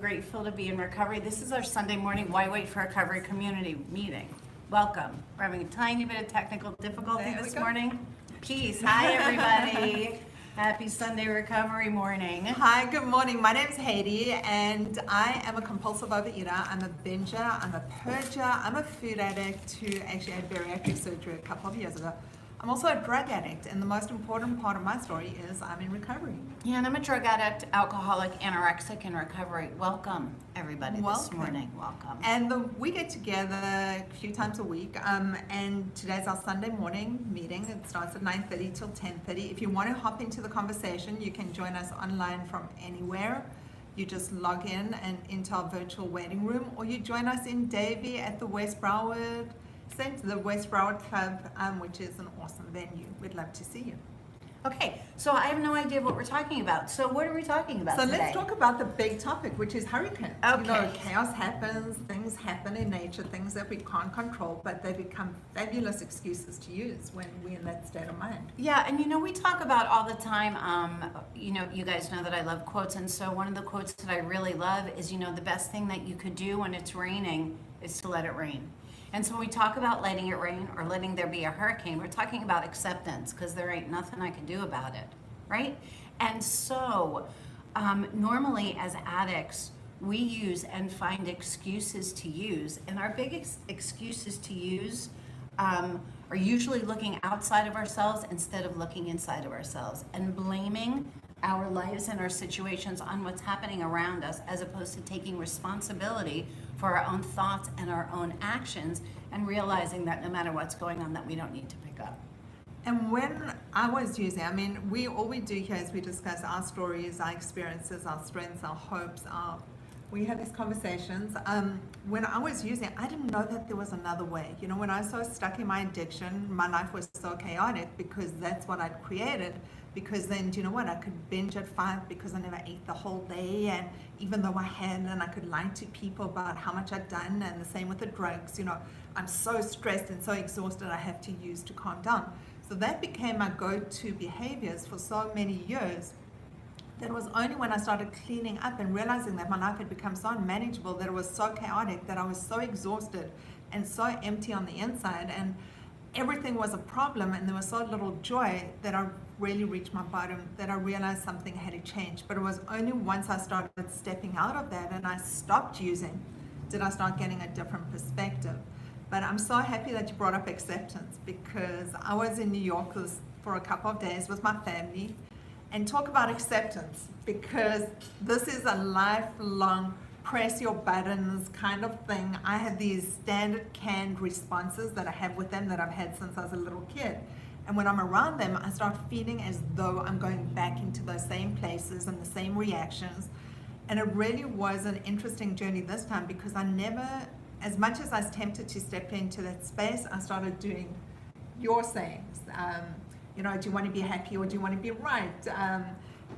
grateful to be in recovery. This is our Sunday morning Why Wait for Recovery community meeting. Welcome. We're having a tiny bit of technical difficulty this morning. Peace. Hi, everybody. Happy Sunday recovery morning. Hi, good morning. My name's Haiti, and I am a compulsive overeater. I'm a binger, I'm a purger, I'm a food addict who actually had bariatric surgery a couple of years ago. I'm also a drug addict, and the most important part of my story is I'm in recovery. Yeah, and I'm a drug addict, alcoholic, anorexic in recovery. Welcome, everybody, this morning. Welcome. And we get together a few times a week, and today's our Sunday morning meeting. It starts at 9:30 till 10:30. If you want to hop into the conversation, you can join us online from anywhere. You just log in and into our virtual waiting room, or you join us in Davie at the West Broward Center, the West Broward Club, which is an awesome venue. We'd love to see you. Okay, so I have no idea what we're talking about. So what are we talking about today? Let's talk about the big topic, which is hurricanes. Okay. You know, chaos happens, things happen in nature, things that we can't control, but they become fabulous excuses to use when we're in that state of mind. Yeah, and you know, we talk about all the time, you know, you guys know that I love quotes, and so one of the quotes that I really love is, you know, the best thing that you could do when it's raining is to let it rain. And so when we talk about letting it rain or letting there be a hurricane, we're talking about acceptance, because there ain't nothing I can do about it, right? And so normally as addicts, we use and find excuses to use, and our biggest excuses to use are usually looking outside of ourselves instead of looking inside of ourselves and blaming our lives and our situations on what's happening around us, as opposed to taking responsibility for our own thoughts and our own actions, and realizing that no matter what's going on, that we don't need to pick up. And when I was using, I mean, all we do here is we discuss our stories, our experiences, our strengths, our hopes, we have these conversations. When I was using, I didn't know that there was another way. You know, when I was so stuck in my addiction, my life was so chaotic because that's what I'd created. Because then, do you know what? I could binge at 5 because I never ate the whole day, and even though I had, and I could lie to people about how much I'd done, and the same with the drugs. You know, I'm so stressed and so exhausted, I have to use to calm down. So that became my go-to behaviors for so many years. That was only when I started cleaning up and realizing that my life had become so unmanageable, that it was so chaotic, that I was so exhausted and so empty on the inside, and everything was a problem, and there was so little joy, that I really reached my bottom, that I realized something had to change. But it was only once I started stepping out of that and I stopped using, did I start getting a different perspective. But I'm so happy that you brought up acceptance, because I was in New York for a couple of days with my family, and talk about acceptance, because this is a lifelong press your buttons kind of thing. I have these standard canned responses that I have with them that I've had since I was a little kid. And when I'm around them, I start feeling as though I'm going back into those same places and the same reactions. And it really was an interesting journey this time, because I never, as much as I was tempted to step into that space, I started doing your sayings. You know, do you want to be happy or do you want to be right?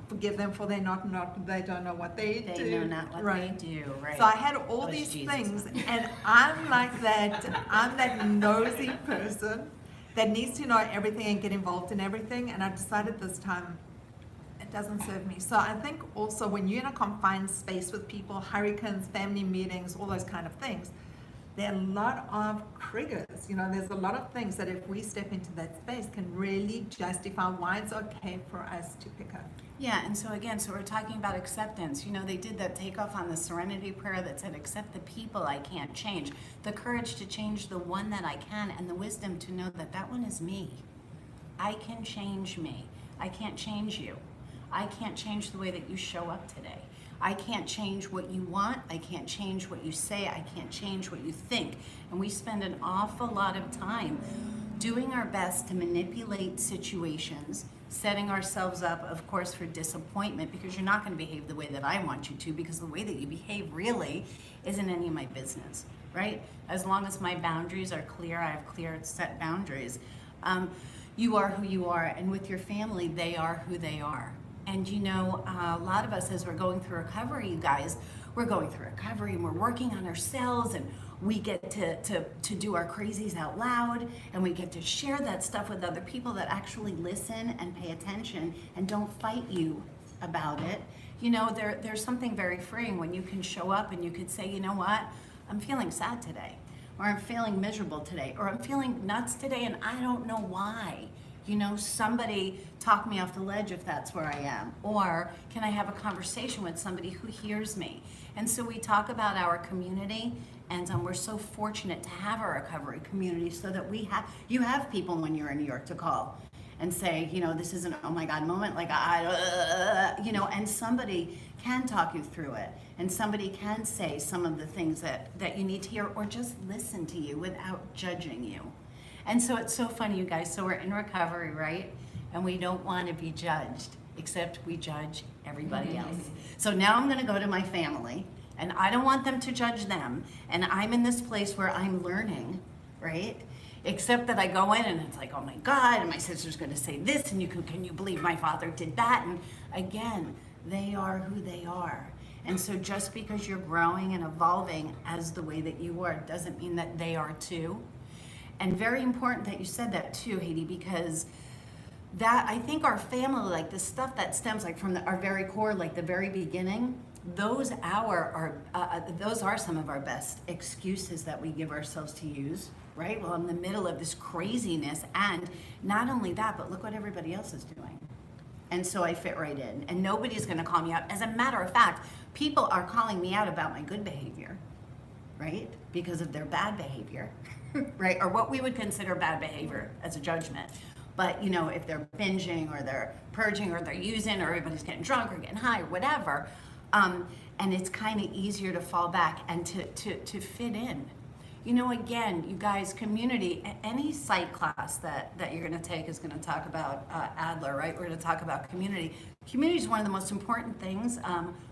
Forgive them for they don't know what they do. They know not what they do, right? So I had all these things, and I'm like that, I'm that nosy person that needs to know everything and get involved in everything, and I decided this time it doesn't serve me. So I think also when you're in a confined space with people, hurricanes, family meetings, all those kind of things, there are a lot of triggers. You know, there's a lot of things that if we step into that space can really justify why it's okay for us to pick up. Yeah, and so again, so we're talking about acceptance. You know, they did that takeoff on the serenity prayer that said, accept the people I can't change, the courage to change the one that I can, and the wisdom to know that that one is me. I can change me. I can't change you. I can't change the way that you show up today. I can't change what you want. I can't change what you say. I can't change what you think. And we spend an awful lot of time doing our best to manipulate situations, setting ourselves up, of course, for disappointment, because you're not going to behave the way that I want you to, because the way that you behave really isn't any of my business, right? As long as my boundaries are clear, I have clear set boundaries. You are who you are, and with your family, they are who they are. And you know, a lot of us, as we're going through recovery, you guys, we're going through recovery and we're working on ourselves, and we get to do our crazies out loud, and we get to share that stuff with other people that actually listen and pay attention and don't fight you about it. there's something very freeing when you can show up and you could say, you know what, I'm feeling sad today, or I'm feeling miserable today, or I'm feeling nuts today and I don't know why. Somebody talk me off the ledge if that's where I am, or can I have a conversation with somebody who hears me? And so we talk about our community, and we're so fortunate to have a recovery community so that you have people when you're in New York to call and say, this is an oh my God moment, like and somebody can talk you through it, and somebody can say some of the things that you need to hear, or just listen to you without judging you. And so it's so funny, you guys. So we're in recovery, right? And we don't want to be judged, except we judge everybody else. So now I'm going to go to my family, and I don't want them to judge them. And I'm in this place where I'm learning, right? Except that I go in and it's like, oh my God, and my sister's going to say this, and can you believe my father did that? And again, they are who they are. And so just because you're growing and evolving as the way that you are doesn't mean that they are too. And very important that you said that too, Haiti, because that, I think our family, like the stuff that stems like from our very core, like the very beginning, those are some of our best excuses that we give ourselves to use, right? Well, in the middle of this craziness, and not only that, but look what everybody else is doing. And so I fit right in, and nobody's gonna call me out. As a matter of fact, people are calling me out about my good behavior, right? Because of their bad behavior. Right, or what we would consider bad behavior as a judgment. But if they're binging or they're purging or they're using or everybody's getting drunk or getting high or whatever, and it's kind of easier to fall back and to fit in. Again, you guys, community, any psych class that you're going to take is going to talk about Adler, right? We're going to talk about community. Community is one of the most important things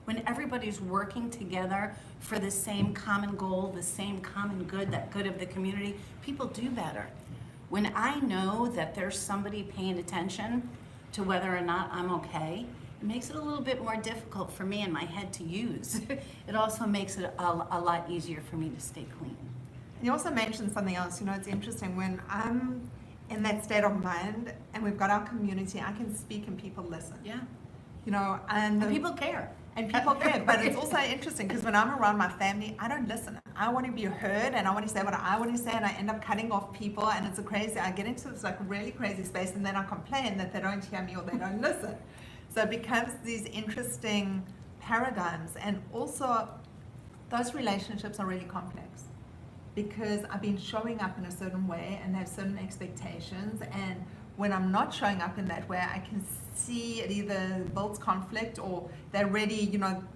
when everybody's working together for the same common goal, the same common good, that good of the community, people do better. When I know that there's somebody paying attention to whether or not I'm okay, it makes it a little bit more difficult for me in my head to use. It also makes it a lot easier for me to stay clean. You also mentioned something else. It's interesting when I'm in that state of mind and we've got our community, I can speak and people listen. Yeah. And people care. And people care. But it's also interesting because when I'm around my family, I don't listen. I want to be heard and I want to say what I want to say, and I end up cutting off people, and I get into this like really crazy space, and then I complain that they don't hear me or they don't listen. So it becomes these interesting paradigms, and also those relationships are really complex. Because I've been showing up in a certain way and they have certain expectations, and when I'm not showing up in that way, I can see it either builds conflict or they're ready,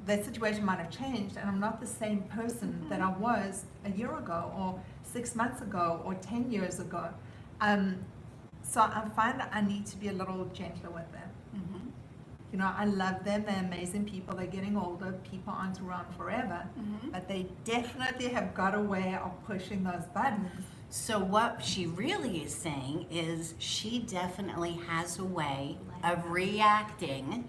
their situation might have changed and I'm not the same person that I was a year ago or 6 months ago or 10 years ago. So I find that I need to be a little gentler with them. I love them, they're amazing people, they're getting older, people aren't around forever, but they definitely have got a way of pushing those buttons. So what she really is saying is she definitely has a way of reacting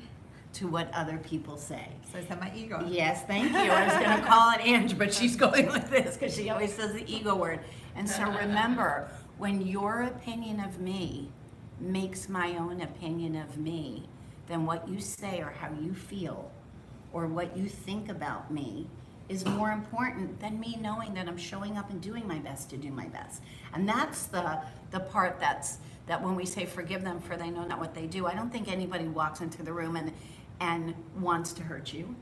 to what other people say. So is that my ego? Yes, thank you. I was going to call it Ange, but she's going with this because she always says the ego word. And so remember, when your opinion of me makes my own opinion of me, then what you say or how you feel or what you think about me is more important than me knowing that I'm showing up and doing my best to do my best. And that's the part that when we say forgive them for they know not what they do, I don't think anybody walks into the room and wants to hurt you.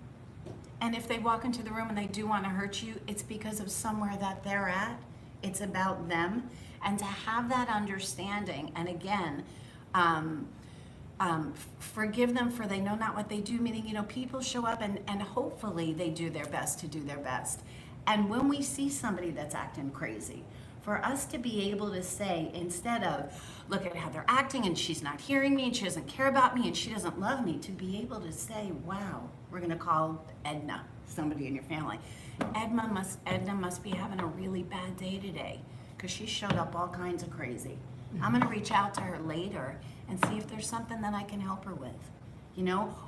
And if they walk into the room and they do want to hurt you, it's because of somewhere that they're at. It's about them. And to have that understanding, and again, forgive them for they know not what they do, meaning, people show up and hopefully they do their best to do their best. And when we see somebody that's acting crazy, for us to be able to say, instead of, look at how they're acting and she's not hearing me and she doesn't care about me and she doesn't love me, to be able to say, wow, we're going to call Edna, somebody in your family. Edna must be having a really bad day today because she showed up all kinds of crazy. I'm going to reach out to her later and see if there's something that I can help her with,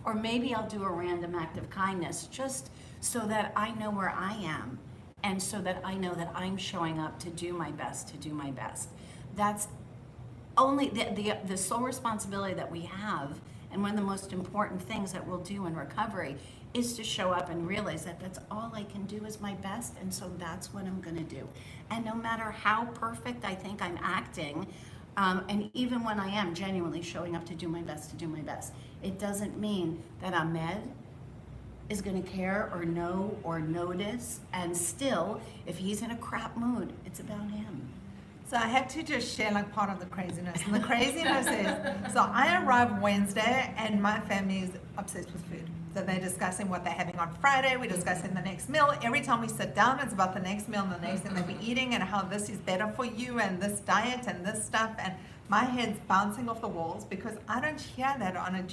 or maybe I'll do a random act of kindness just so that I know where I am and so that I know that I'm showing up to do my best. That's only the sole responsibility that we have And one of the most important things that we'll do in recovery is to show up and realize that that's all I can do is my best, and so that's what I'm gonna do. And no matter how perfect I think I'm acting, and even when I am genuinely showing up to do my best, it doesn't mean that Ahmed is gonna care or know or notice, and still, if he's in a crap mood, it's about him. So I have to just share like part of the craziness. And the craziness is, so I arrive Wednesday and my family is obsessed with food. So they're discussing what they're having on Friday. We're discussing the next meal. Every time we sit down, it's about the next meal and the next thing they'll be eating and how this is better for you and this diet and this stuff. And my head's bouncing off the walls because I don't hear that on a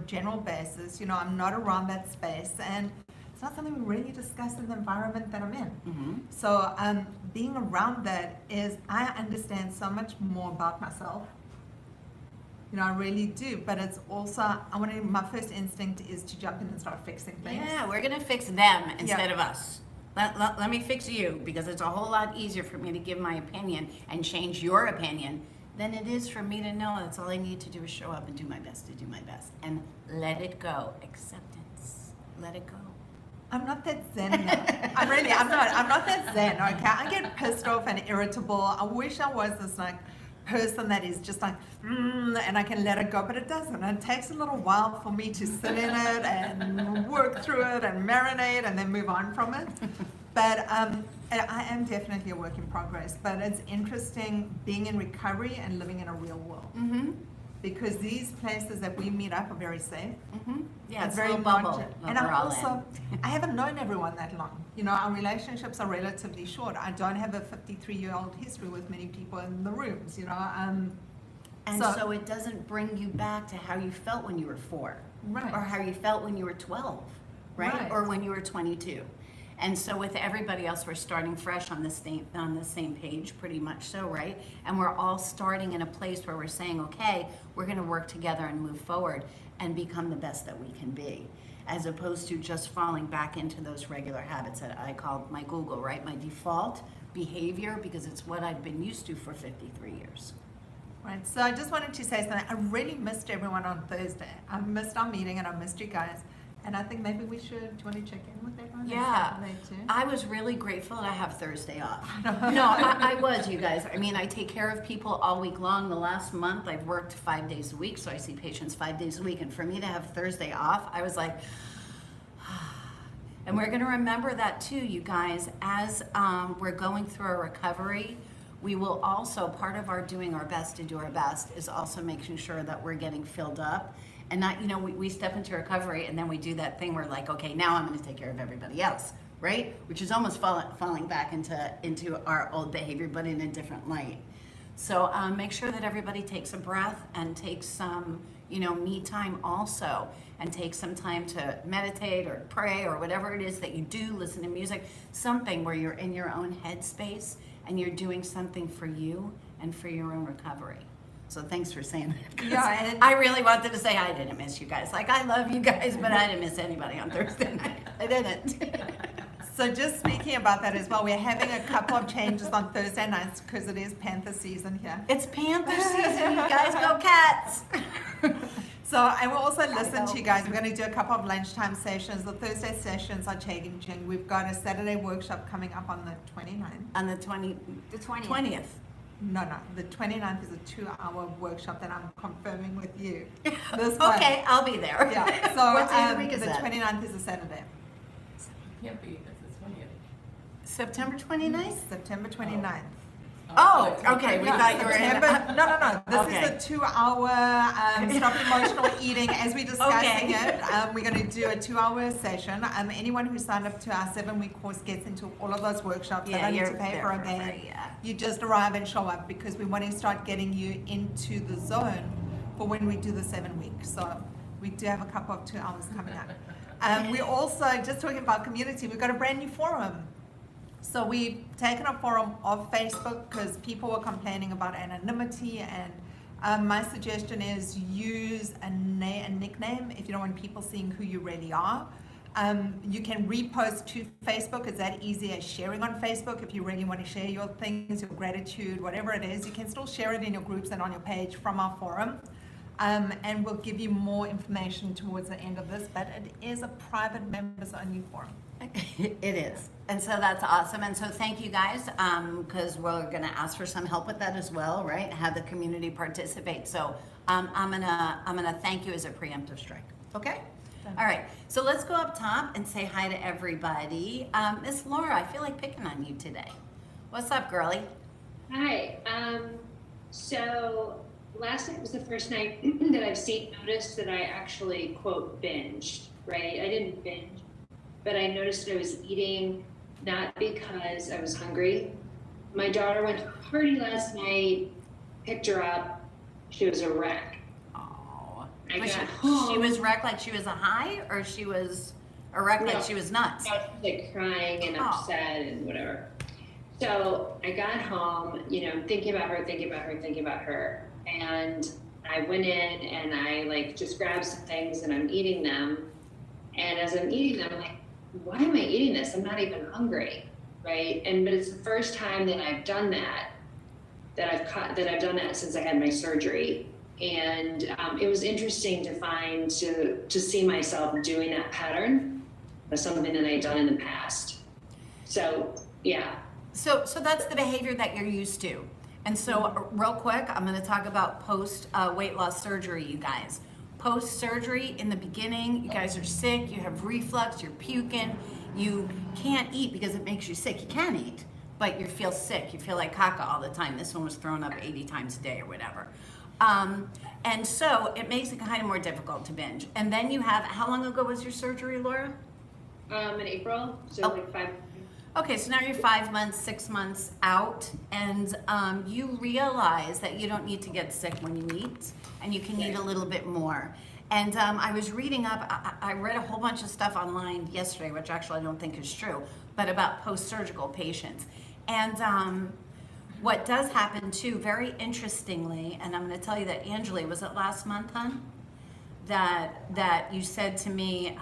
general basis. You know, I'm not around that space. And it's not something we really discuss in the environment that I'm in. Mm-hmm. So being around that is, I understand so much more about myself. You know, I really do. But it's also, my first instinct is to jump in and start fixing things. Yeah, we're gonna fix them instead of us. Let me fix you, because it's a whole lot easier for me to give my opinion and change your opinion than it is for me to know that's all I need to do is show up and do my best and let it go. Acceptance. Let it go. I'm not that zen now. I'm not that zen, okay? I get pissed off and irritable. I wish I was this like person that is just like, and I can let it go, but it doesn't. It takes a little while for me to sit in it and work through it and marinate and then move on from it. But I am definitely a work in progress, but it's interesting being in recovery and living in a real world. Mm-hmm. Because these places that we meet up are very safe. Mm-hmm. Yeah, it's very a bubble. much, and I haven't known everyone that long. You know, our relationships are relatively short. I don't have a 53-year-old history with many people in the rooms, you know. And so it doesn't bring you back to how you felt when you were 4. Right. Or how you felt when you were 12, right? Right. Or when you were 22. And so with everybody else, we're starting fresh on the same page, pretty much so, right? And we're all starting in a place where we're saying, okay, we're gonna work together and move forward and become the best that we can be, as opposed to just falling back into those regular habits that I call my Google, right? My default behavior, because it's what I've been used to for 53 years. Right, so I just wanted to say something. I really missed everyone on Thursday. I missed our meeting and I missed you guys. And I think maybe do you want to check in with everyone? Yeah, I was really grateful that I have Thursday off. No, I was, you guys. I mean, I take care of people all week long. The last month, I've worked 5 days a week, so I see patients 5 days a week. And for me to have Thursday off, I was like, and we're going to remember that too, you guys, as we're going through our recovery. We will also, part of our doing our best to do our best is also making sure that we're getting filled up. And not, you know, we step into recovery and then we do that thing where like, okay, now I'm going to take care of everybody else, right? Which is almost falling back into our old behavior, but in a different light. So make sure that everybody takes a breath and takes some, you know, me time also, and take some time to meditate or pray or whatever it is that you do, listen to music, something where you're in your own headspace and you're doing something for you and for your own recovery. So thanks for saying that. Yeah, I really wanted to say I didn't miss you guys. Like, I love you guys, but I didn't miss anybody on Thursday night. I didn't. So just speaking about that as well, we're having a couple of changes on Thursday nights because it is Panther season here. It's Panther season, you guys. Go Cats. So I will also listen to you guys. We're going to do a couple of lunchtime sessions. The Thursday sessions are changing. We've got a Saturday workshop coming up on the 29th. On the 20th. No, the 29th is a 2-hour workshop that I'm confirming with you. This Okay, I'll be there. Yeah. So what day of the week is the that? 29th is a Saturday. Can't be, that's the 20th. September 29th? September 29th. Oh, okay. We thought you were in. September, no. This Okay. is a 2-hour stop emotional eating as we're discussing it. We're going to do a 2-hour session. Anyone who signed up to our 7-week course gets into all of those workshops. Yeah, they don't need you're to pay there for a for day. free, yeah. You just arrive and show up because we want to start getting you into the zone for when we do the 7 weeks. So we do have a couple of 2 hours coming up. We're also, just talking about community, we've got a brand new forum. So we've taken a forum off Facebook because people were complaining about anonymity, and my suggestion is use a nickname if you don't want people seeing who you really are. You can repost to Facebook. It's that easy as sharing on Facebook. If you really want to share your things, your gratitude, whatever it is, you can still share it in your groups and on your page from our forum. And we'll give you more information towards the end of this, but it is a private members only forum. It is. And so that's awesome. And so thank you guys, because we're going to ask for some help with that as well, right? Have the community participate. So I'm gonna thank you as a preemptive strike. Okay? All right. So let's go up top and say hi to everybody. Miss Laura, I feel like picking on you today. What's up, girlie? Hi. So last night was the first night that I've noticed that I actually, quote, binged, right? I didn't binge, but I noticed that I was eating not because I was hungry. My daughter went to a party last night, picked her up. She was a wreck. Oh. I got She home. was wrecked like she was a high, or she was a wreck like No. she was nuts? I was like crying and Oh. upset and whatever. So I got home, thinking about her. And I went in and I like just grabbed some things and I'm eating them. And as I'm eating them, I'm like, why am I eating this? I'm not even hungry, right? But it's the first time that I've done that, I've done that since I had my surgery. And it was interesting to see myself doing that pattern of something that I'd done in the past. So yeah. So that's the behavior that you're used to. And so real quick, I'm going to talk about post weight loss surgery, you guys. Post surgery, in the beginning, you guys are sick, you have reflux, you're puking, you can't eat because it makes you sick. You can eat, but you feel sick. You feel like caca all the time. This one was thrown up 80 times a day or whatever. And so it makes it kind of more difficult to binge. And then you have, how long ago was your surgery, Laura? In April, so Oh. like 5. Okay, so now you're 5 months, 6 months out, and you realize that you don't need to get sick when you eat, and you can eat a little bit more. And I was reading up, I read a whole bunch of stuff online yesterday, which actually I don't think is true, but about post-surgical patients. And what does happen too, very interestingly, and I'm gonna tell you that Angeli, was it last month, hon? That you said to me,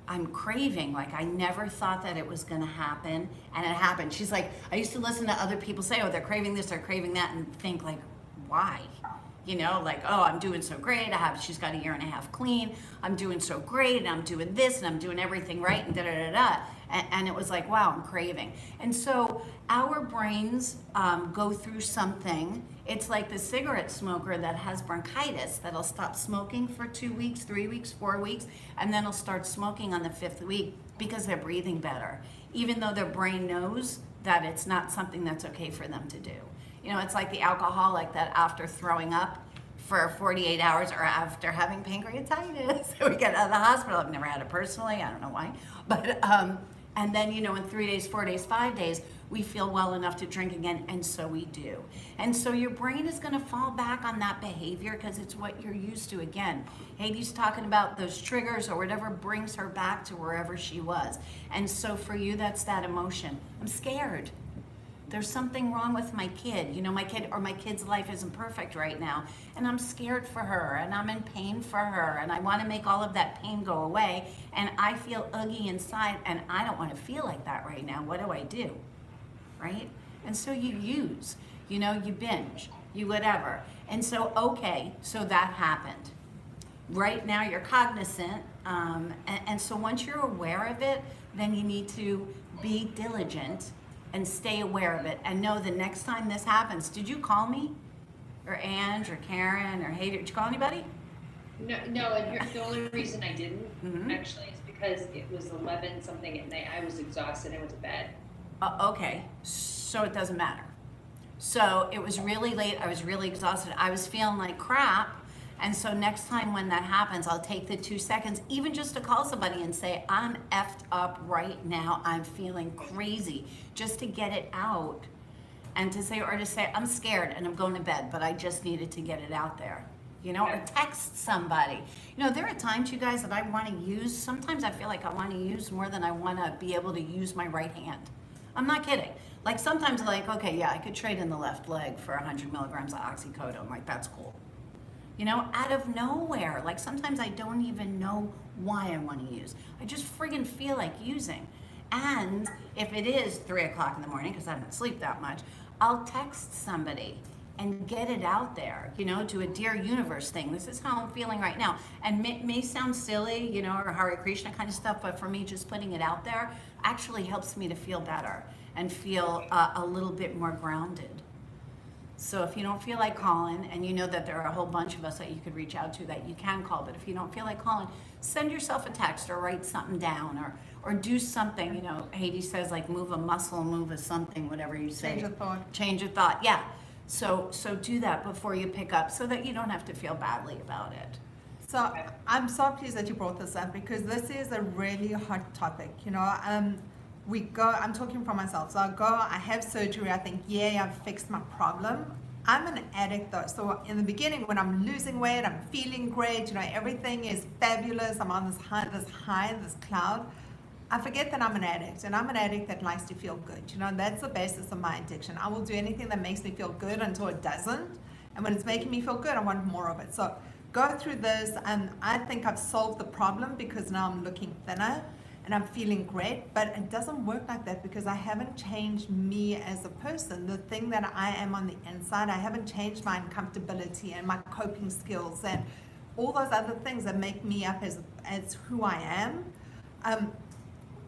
I'm craving, like I never thought that it was gonna happen, and it happened. She's like, I used to listen to other people say, oh, they're craving this, they're craving that, and think like, why? Like, oh, I'm doing so great, she's got 1.5 years clean, I'm doing so great, and I'm doing this, and I'm doing everything right, and da-da-da-da. And it was like, wow, I'm craving. And so our brains go through something. It's like the cigarette smoker that has bronchitis that'll stop smoking for 2 weeks, 3 weeks, 4 weeks, and then will start smoking on the 5th week because they're breathing better, even though their brain knows that it's not something that's okay for them to do. It's like the alcoholic that after throwing up for 48 hours or after having pancreatitis, we get out of the hospital. I've never had it personally, I don't know why, but and then, in 3 days, 4 days, 5 days, we feel well enough to drink again, and so we do. And so your brain is going to fall back on that behavior because it's what you're used to again. Heidi's talking about those triggers or whatever brings her back to wherever she was. And so for you, that's that emotion. I'm scared. There's something wrong with my kid. My kid's life isn't perfect right now. And I'm scared for her, and I'm in pain for her, and I want to make all of that pain go away. And I feel uggy inside, and I don't want to feel like that right now. What do I do? Right? And so you use, you binge, you whatever. And so, okay, so that happened. Right now you're cognizant. And so once you're aware of it, then you need to be diligent and stay aware of it and know the next time this happens. Did you call me? Or Ange or Karen or Hader? Did you call anybody? No, and the only reason I didn't actually is because it was 11 something at night. I was exhausted. I went to bed. Okay, so it doesn't matter. So it was really late. I was really exhausted. I was feeling like crap. And so next time when that happens, I'll take the 2 seconds, even just to call somebody and say, I'm effed up right now. I'm feeling crazy, just to get it out. And to say, I'm scared and I'm going to bed, but I just needed to get it out there. Or text somebody. There are times, you guys, that I want to use, sometimes I feel like I want to use more than I want to be able to use my right hand. I'm not kidding. Like sometimes okay, yeah, I could trade in the left leg for 100 milligrams of oxycodone. Like, that's cool. Out of nowhere. Like sometimes I don't even know why I want to use. I just friggin' feel like using. And if it is 3 o'clock in the morning, because I don't sleep that much, I'll text somebody. and get it out there, do a Dear Universe thing. This is how I'm feeling right now. And may sound silly, or Hare Krishna kind of stuff, but for me, just putting it out there actually helps me to feel better and feel a little bit more grounded. So if you don't feel like calling, and you know that there are a whole bunch of us that you could reach out to that you can call, but if you don't feel like calling, send yourself a text or write something down or do something. Haiti says, like, move a muscle, move a something, whatever you say. Change of thought. Change of thought, yeah. So do that before you pick up so that you don't have to feel badly about it. So I'm so pleased that you brought this up because this is a really hot topic. I'm talking for myself. So I have surgery. I think, yay, I've fixed my problem. I'm an addict though. So in the beginning, when I'm losing weight, I'm feeling great. Everything is fabulous. I'm on this high, this cloud. I forget that I'm an addict, and I'm an addict that likes to feel good. That's the basis of my addiction. I will do anything that makes me feel good until it doesn't. And when it's making me feel good, I want more of it. So go through this, and I think I've solved the problem because now I'm looking thinner and I'm feeling great. But it doesn't work like that because I haven't changed me as a person. The thing that I am on the inside, I haven't changed my uncomfortability and my coping skills and all those other things that make me up as who I am.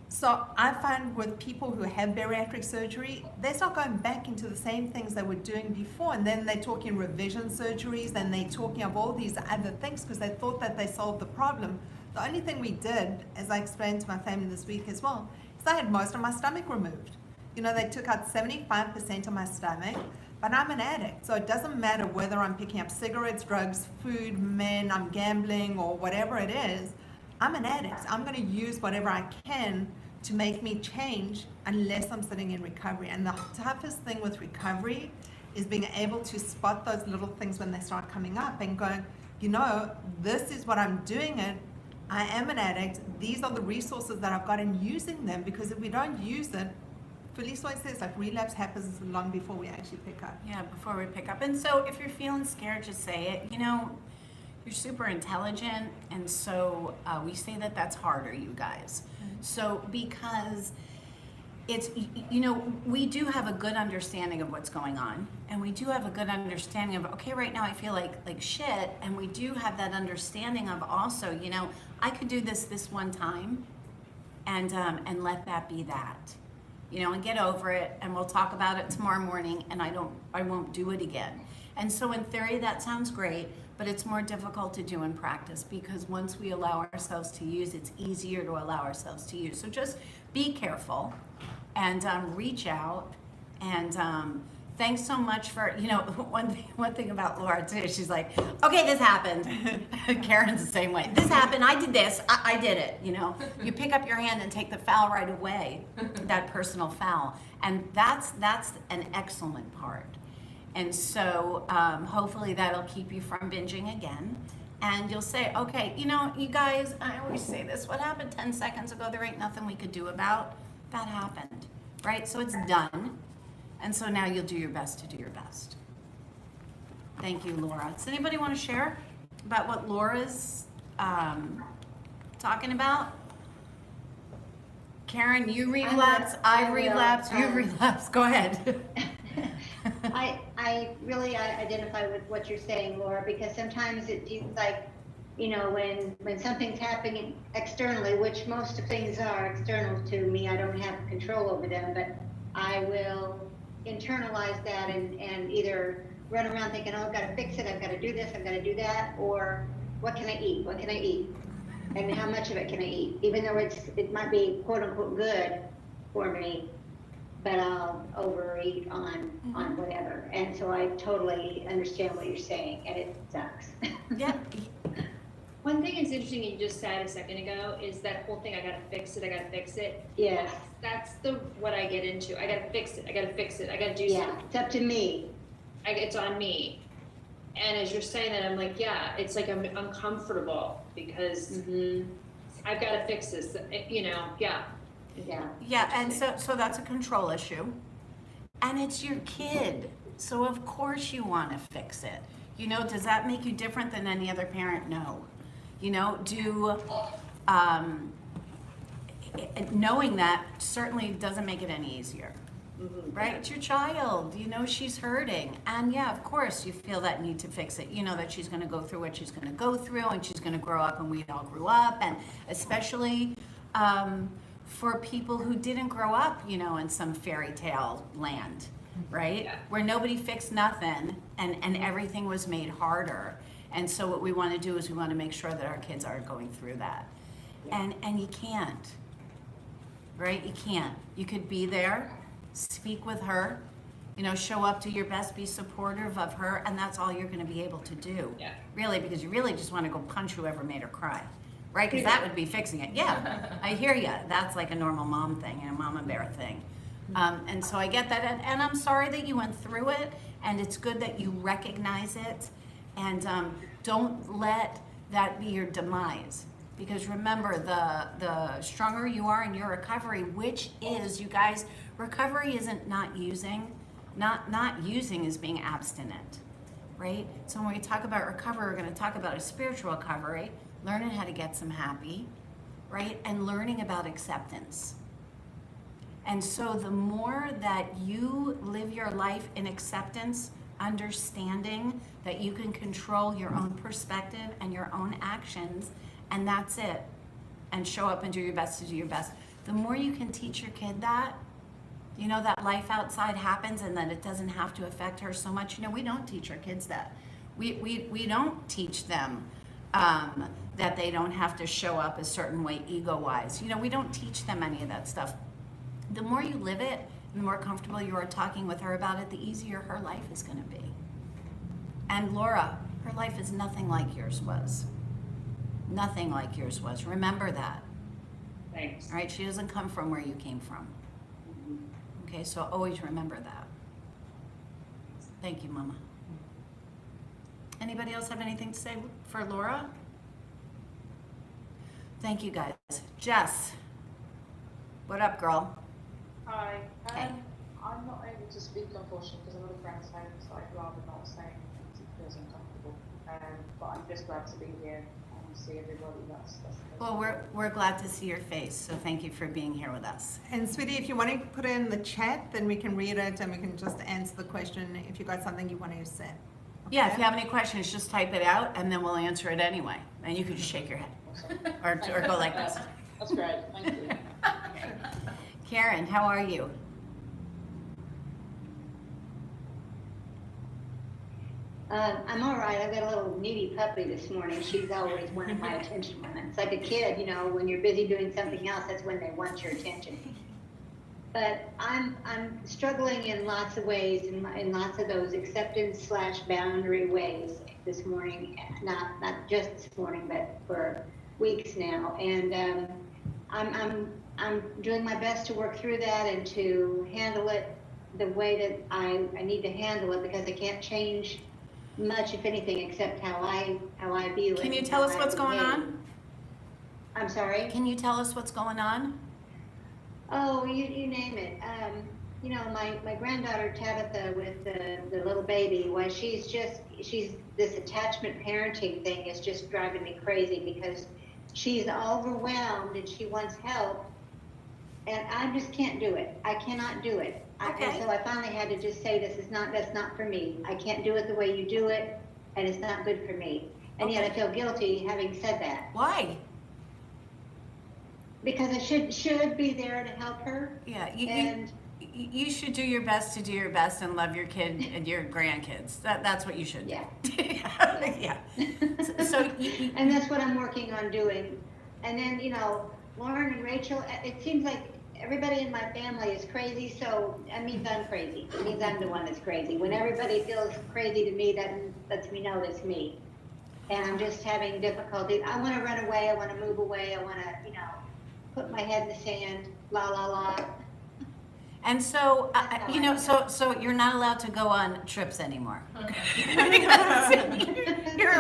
So I find with people who have bariatric surgery, they start going back into the same things they were doing before, and then they're talking revision surgeries, and they're talking of all these other things because they thought that they solved the problem. The only thing we did, as I explained to my family this week as well, is I had most of my stomach removed. They took out 75% of my stomach, but I'm an addict, so it doesn't matter whether I'm picking up cigarettes, drugs, food, men, I'm gambling, or whatever it is. I'm an addict. I'm going to use whatever I can to make me change unless I'm sitting in recovery. And the toughest thing with recovery is being able to spot those little things when they start coming up and going, this is what I'm doing it. I am an addict. These are the resources that I've got, and using them, because if we don't use it, Felice always says, like, relapse happens long before we actually pick up. Yeah, before we pick up. And so if you're feeling scared, just say it. You're super intelligent, and so we say that that's harder, you guys. So because it's, we do have a good understanding of what's going on, and we do have a good understanding of, okay, right now I feel like shit, and we do have that understanding of also, I could do this one time, and let that be that, and get over it, and we'll talk about it tomorrow morning, and I won't do it again. And so in theory, that sounds great, but it's more difficult to do in practice because once we allow ourselves to use, it's easier to allow ourselves to use. So just be careful and reach out. And thanks so much for, one thing about Laura too, she's like, okay, this happened. Karen's the same way. This happened, I did this, I did it, You pick up your hand and take the foul right away, that personal foul. And that's an excellent part. And so hopefully that'll keep you from binging again. And you'll say, okay, you guys, I always say this, what happened 10 seconds ago, there ain't nothing we could do about. That happened, right? So it's done. And so now you'll do your best to do your best. Thank you, Laura. Does anybody want to share about what Laura's talking about? Karen, you relapse, I relapse, you relapse. Go ahead. I really identify with what you're saying, Laura, because sometimes it feels like, when something's happening externally, which most of things are external to me, I don't have control over them, but I will internalize that and either run around thinking, oh, I've got to fix it, I've got to do this, I've got to do that, or what can I eat? What can I eat? And how much of it can I eat? Even though it might be quote unquote good for me, but I'll overeat on whatever. And so I totally understand what you're saying, and it sucks. Yeah. One thing that's interesting you just said a second ago is that whole thing, I gotta fix it. Yes. That's what I get into. I gotta fix it, I gotta do Yeah, something. it's up to me. It's on me. And as you're saying that, I'm like, yeah, it's like I'm uncomfortable because I've gotta fix this, yeah. Yeah. Yeah, and so that's a control issue. And it's your kid. So of course you want to fix it. Does that make you different than any other parent? No. Knowing that certainly doesn't make it any easier. right? It's your child. You know she's hurting. And yeah, of course, you feel that need to fix it. You know that she's going to go through what she's going to go through, and she's going to grow up, and we all grew up. And especially for people who didn't grow up, you know, in some fairy tale land, right? Yeah. Where nobody fixed nothing and everything was made harder. And so what we want to do is we want to make sure that our kids aren't going through that. And you can't, right? You can't. You could be there, speak with her, you know, show up to your best, be supportive of her, and that's all you're going to be able to do. Yeah. Really, because you really just want to go punch whoever made her cry, right? Because that would be fixing it. Yeah, I hear you. That's like a normal mom thing and a mama bear thing. And so I get that, and I'm sorry that you went through it, and it's good that you recognize it, and don't let that be your demise. Because remember, the stronger you are in your recovery, which is, you guys, recovery isn't not using. Not using is being abstinent, right? So when we talk about recovery, we're going to talk about a spiritual recovery, learning how to get some happy, right? And learning about acceptance. And so the more that you live your life in acceptance, understanding that you can control your own perspective and your own actions, and that's it, and show up and do your best to do your best, the more you can teach your kid that, you know, that life outside happens and that it doesn't have to affect her so much. You know, we don't teach our kids that. We don't teach them that they don't have to show up a certain way ego-wise. You know, we don't teach them any of that stuff. The more you live it, the more comfortable you are talking with her about it, the easier her life is going to be. And Laura, her life is nothing like yours was. Nothing like yours was. Remember that. Thanks. All right? She doesn't come from where you came from. Okay, so always remember that. Thank you, Mama. Anybody else have anything to say for Laura? Thank you, guys. Jess, what up, girl? Hi. Hey. I'm not able to speak, unfortunately, because I'm at a friend's home, so I'd rather not say anything because it feels uncomfortable. But I'm just glad to be here and see everybody. That's Well, we're glad to see your face, so thank you for being here with us. And sweetie, if you want to put it in the chat, then we can read it and we can just answer the question if you got something you want to say. Yeah, if you have any questions, just type it out and then we'll answer it anyway. And you can just shake your head awesome. or go like this. That's great. Thank you. Karen, how are you? I'm all right. I've got a little needy puppy this morning. She's always wanted my attention. It's like a kid, you know, when you're busy doing something else, that's when they want your attention. But I'm struggling in lots of ways, in lots of those acceptance/boundary ways this morning. Not just this morning, but for weeks now. And I'm doing my best to work through that and to handle it the way that I need to handle it, because I can't change much, if anything, except how I view it. Can you and tell how us I what's going behave. on? I'm sorry? Can you tell us what's going on? Oh, you name it. You know, my granddaughter Tabitha with the little baby, well, she's this attachment parenting thing is just driving me crazy, because she's overwhelmed and she wants help, and I just can't do it. I cannot do it. Okay. And so I finally had to just say, that's not for me. I can't do it the way you do it, and it's not good for me. And yet I feel guilty having said that, Why? because I should be there to help her. Yeah, And you should do your best to do your best and love your kid and your grandkids. That's what you should do. Yeah. Yeah. So you, and that's what I'm working on doing. And then, you know, Lauren and Rachel, it seems like everybody in my family is crazy, so that means I'm crazy. It means I'm the one that's crazy. When everybody feels crazy to me, that lets me know that's me. And I'm just having difficulty. I want to run away. I want to move away. I want to, you know, put my head in the sand, la, la, la. and so you know, so you're not allowed to go on trips anymore. You're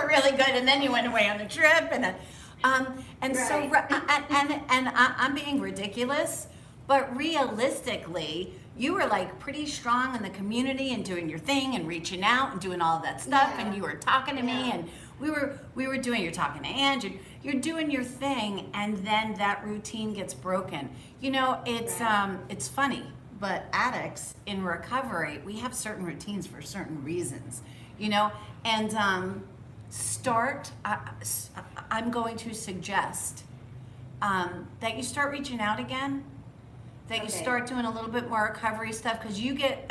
really good, and then you went away on the trip, and then, and so and I'm being ridiculous, but realistically, you were like pretty strong in the community and doing your thing and reaching out and doing all of that stuff, and you were talking to me, and we were doing. You're talking to Ange, you're doing your thing, and then that routine gets broken. You know, it's funny but addicts in recovery, we have certain routines for certain reasons, you know, and I'm going to suggest that you start reaching out again, that you Okay. start doing a little bit more recovery stuff, because you get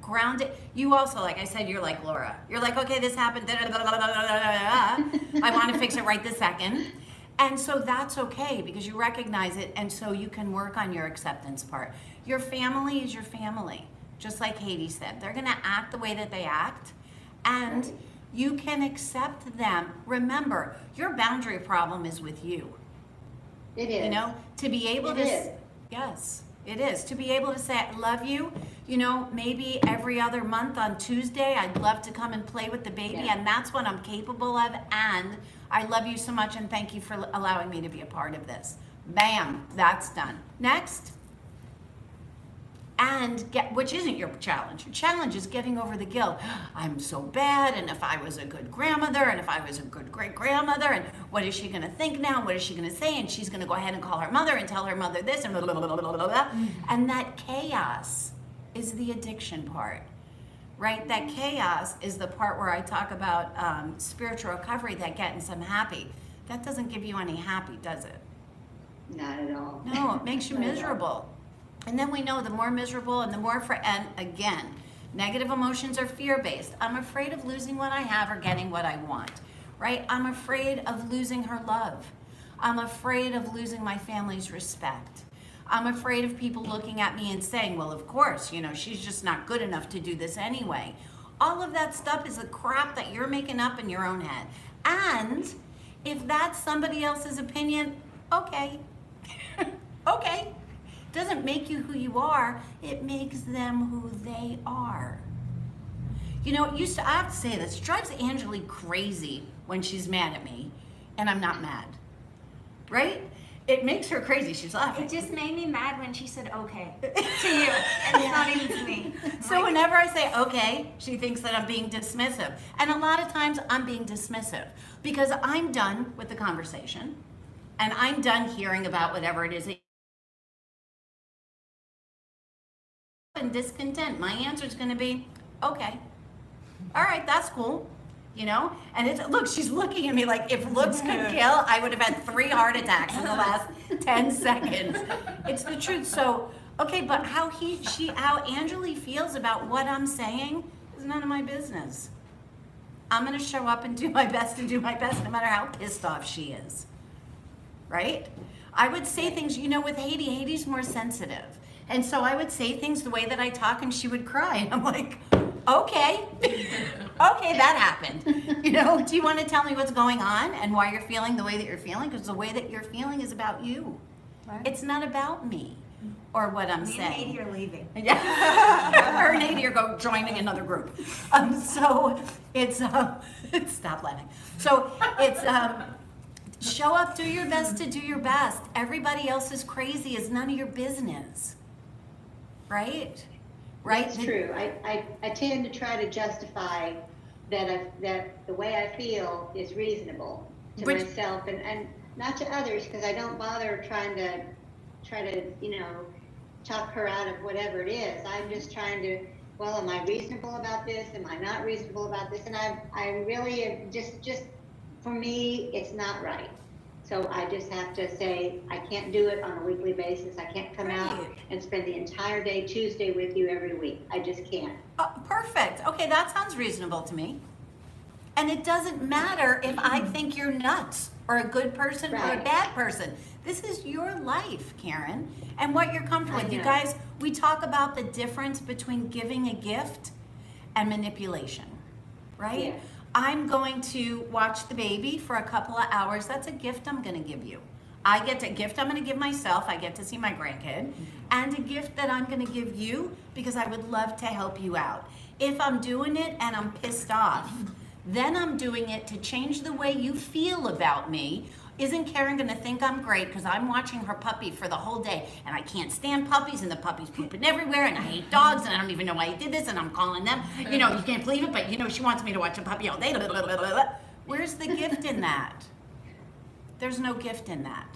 grounded. You also, like I said, you're like Laura. You're like, okay, this happened. I want to fix it right this second. And so that's okay, because you recognize it, and so you can work on your acceptance part. Your family is your family, just like Haiti said. They're going to act the way that they act, and you can accept them. Remember, your boundary problem is with you. It is. You know, to be able It to, is. yes, it is. To be able to say, I love you, you know, maybe every other month on Tuesday, I'd love to come and play with the baby, Yeah. and that's what I'm capable of, and I love you so much, and thank you for allowing me to be a part of this. Bam, that's done. Next. And which isn't your challenge. Your challenge is getting over the guilt. I'm so bad, and if I was a good grandmother, and if I was a good great grandmother, and what is she gonna think now? What is she gonna say? And she's gonna go ahead and call her mother and tell her mother this, and blah, blah, blah, blah, blah, blah. And that chaos is the addiction part, right? That chaos is the part where I talk about spiritual recovery, that getting some happy. That doesn't give you any happy, does it? Not at all. No, it makes you Not at all. miserable. And then we know the more miserable and the more, and again, negative emotions are fear-based. I'm afraid of losing what I have or getting what I want, right? I'm afraid of losing her love. I'm afraid of losing my family's respect. I'm afraid of people looking at me and saying, well, of course, you know, she's just not good enough to do this anyway. All of that stuff is the crap that you're making up in your own head. And if that's somebody else's opinion, okay. Okay. Doesn't make you who you are, it makes them who they are. You know, I have to say this, it drives Angelique crazy when she's mad at me, and I'm not mad, right? It makes her crazy, she's laughing. It just made me mad when she said okay to you, and it's not even to me. So whenever I say okay, she thinks that I'm being dismissive. And a lot of times I'm being dismissive because I'm done with the conversation, and I'm done hearing about whatever it is that and discontent. My answer is going to be, okay, all right, that's cool, you know? And look, she's looking at me like, if looks could kill, I would have had 3 heart attacks in the last 10 seconds. It's the truth. So, okay, but how Angeli feels about what I'm saying is none of my business. I'm going to show up and do my best no matter how pissed off she is, right? I would say things, you know, with Haiti's more sensitive. And so I would say things the way that I talk, and she would cry. And I'm like, okay, okay, that happened. You know, do you want to tell me what's going on and why you're feeling the way that you're feeling? Because the way that you're feeling is about you. Right. It's not about me or what I'm Me and saying. Haiti are leaving. Yeah, her and Haiti are joining another group. So it's stop laughing. So it's show up, do your best to do your best. Everybody else is crazy. It's none of your business. Right? Right? That's true. I tend to try to justify that the way I feel is reasonable to Which- myself and not to others, because I don't bother try to, you know, talk her out of whatever it is. I'm just trying to, well, am I reasonable about this? Am I not reasonable about this? And I really am just for me, it's not right. So I just have to say, I can't do it on a weekly basis. I can't come out Right. and spend the entire day Tuesday with you every week. I just can't. Perfect. Okay, that sounds reasonable to me. And it doesn't matter if I think you're nuts or a good person or a Right. bad person. This is your life, Karen, and what you're comfortable I with. You know. guys, we talk about the difference between giving a gift and manipulation, right? Yeah. I'm going to watch the baby for a couple of hours. That's a gift I'm going to give you. I get a gift I'm going to give myself. I get to see my grandkid, and a gift that I'm going to give you because I would love to help you out. If I'm doing it and I'm pissed off, then I'm doing it to change the way you feel about me. Isn't Karen going to think I'm great because I'm watching her puppy for the whole day, and I can't stand puppies, and the puppy's pooping everywhere, and I hate dogs, and I don't even know why he did this, and I'm calling them. You know, you can't believe it, but you know, she wants me to watch a puppy all day. Blah, blah, blah, blah, blah. Where's the gift in that? There's no gift in that.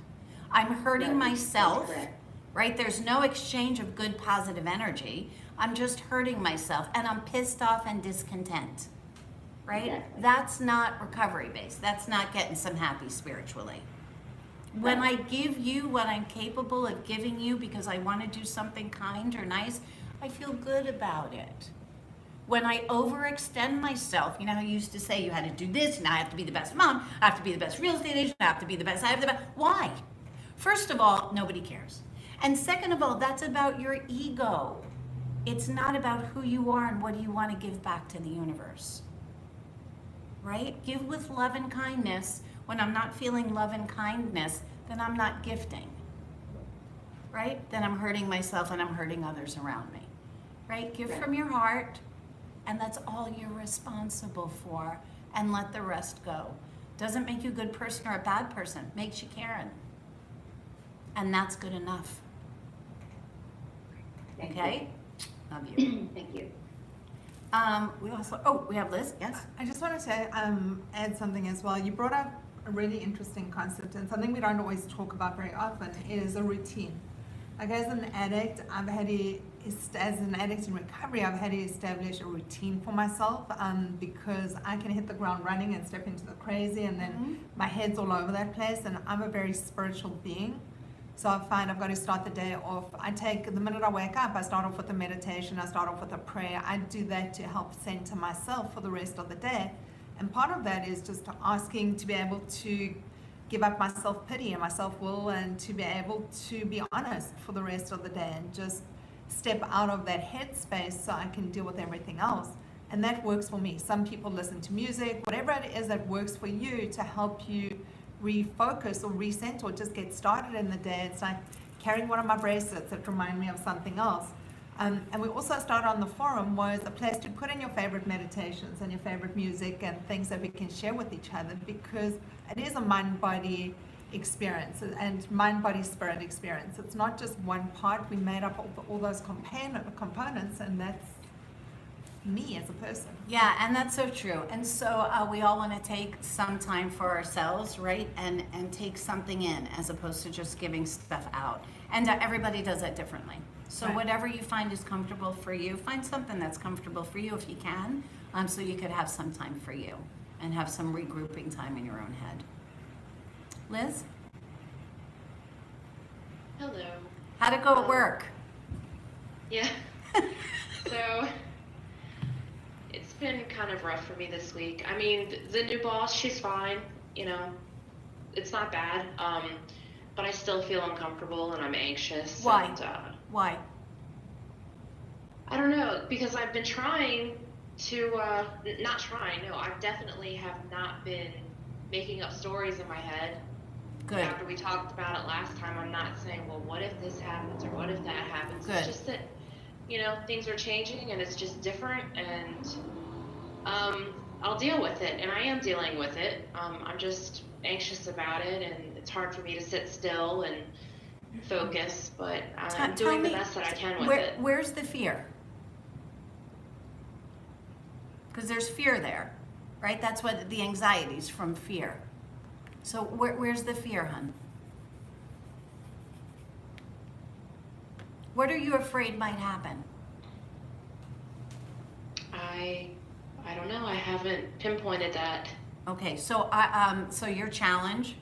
I'm hurting Right. myself That's correct. right? There's no exchange of good positive energy. I'm just hurting myself and I'm pissed off and discontent, right? Exactly. That's not recovery based. That's not getting some happy spiritually. When I give you what I'm capable of giving you because I want to do something kind or nice, I feel good about it. When I overextend myself, you know how you used to say you had to do this, and I have to be the best mom, I have to be the best real estate agent, I have to be the best, I have the best. Why? First of all, nobody cares. And second of all, that's about your ego. It's not about who you are and what you want to give back to the universe. Right? Give with love and kindness. When I'm not feeling love and kindness, then I'm not gifting. Right? Then I'm hurting myself and I'm hurting others around me. Right? Give from your heart, and that's all you're responsible for, and let the rest go. Doesn't make you a good person or a bad person. Makes you Karen. And that's good enough. Thank Okay? Love you. Thank you. We have Liz, yes? I just wanted to add something as well. You brought up a really interesting concept, and something we don't always talk about very often is a routine. Like as an addict, as an addict in recovery, I've had to establish a routine for myself because I can hit the ground running and step into the crazy, and then my head's all over that place, and I'm a very spiritual being. So I find I've got to start the day off. The minute I wake up, I start off with a meditation, I start off with a prayer. I do that to help center myself for the rest of the day. And part of that is just asking to be able to give up my self-pity and my self-will, and to be able to be honest for the rest of the day and just step out of that headspace so I can deal with everything else. And that works for me. Some people listen to music, whatever it is that works for you to help you refocus or recenter or just get started in the day. It's like carrying one of my bracelets that remind me of something else. And we also started on the forum was a place to put in your favorite meditations and your favorite music and things that we can share with each other, because it is a mind-body experience and mind-body-spirit experience. It's not just one part. We made up all those components, and that's me as a person. Yeah, and that's so true. And so we all want to take some time for ourselves, right? And take something in as opposed to just giving stuff out. And everybody does that differently. So Right. whatever you find is comfortable for you, find something that's comfortable for you if you can, so you could have some time for you and have some regrouping time in your own head. Liz, Hello. how'd it go at work? Yeah. So it's been kind of rough for me this week. I mean, the new boss, she's fine, you know, it's not bad. But I still feel uncomfortable and I'm anxious. Why? And, Why? I don't know, because I've been trying to, not trying, no, I definitely have not been making up stories in my head. Good. After we talked about it last time, I'm not saying, well, what if this happens or what if that happens? Good. It's just that, you know, things are changing and it's just different, and I'll deal with it, and I am dealing with it. I'm just anxious about it, and it's hard for me to sit still and focus, but I'm Tell doing the me, best that I can with it. Where's the fear? Because there's fear there, right? That's what the anxiety's from, fear. So where's the fear, hon? What are you afraid might happen? I don't know. I haven't pinpointed that. Okay, so so your challenge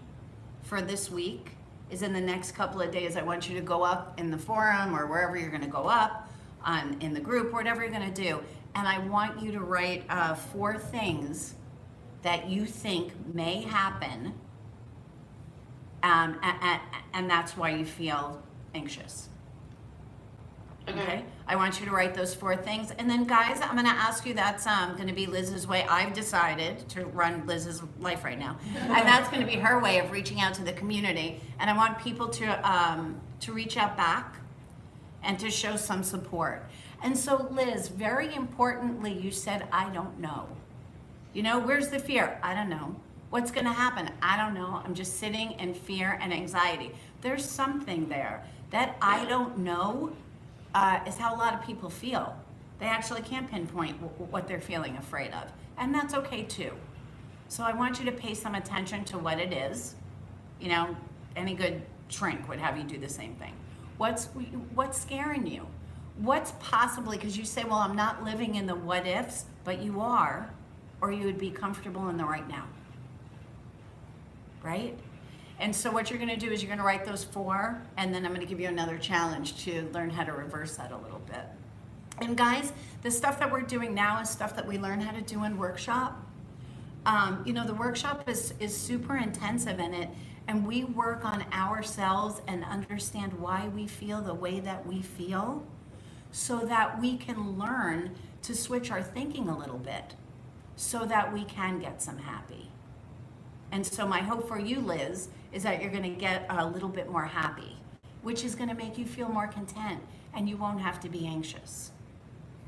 for this week is in the next couple of days. I want you to go up in the forum or wherever you're going to go up, in the group, whatever you're going to do, and I want you to write 4 things that you think may happen, and that's why you feel anxious. Okay. I want you to write those 4 things. And then guys, I'm gonna ask you, that's gonna be Liz's way. I've decided to run Liz's life right now. And that's gonna be her way of reaching out to the community. And I want people to reach out back and to show some support. And so Liz, very importantly, you said, I don't know. You know, where's the fear? I don't know. What's gonna happen? I don't know. I'm just sitting in fear and anxiety. There's something there. That I don't know is how a lot of people feel. They actually can't pinpoint what they're feeling afraid of. And that's okay too. So I want you to pay some attention to what it is. You know, any good shrink would have you do the same thing. What's scaring you? What's possibly, because you say, well, I'm not living in the what ifs, but you are, or you would be comfortable in the right now. Right? And so what you're going to do is you're going to write those 4, and then I'm going to give you another challenge to learn how to reverse that a little bit. And guys, the stuff that we're doing now is stuff that we learn how to do in workshop. The workshop is super intensive in it, and we work on ourselves and understand why we feel the way that we feel so that we can learn to switch our thinking a little bit so that we can get some happy. And so my hope for you, Liz, is that you're going to get a little bit more happy, which is going to make you feel more content, and you won't have to be anxious.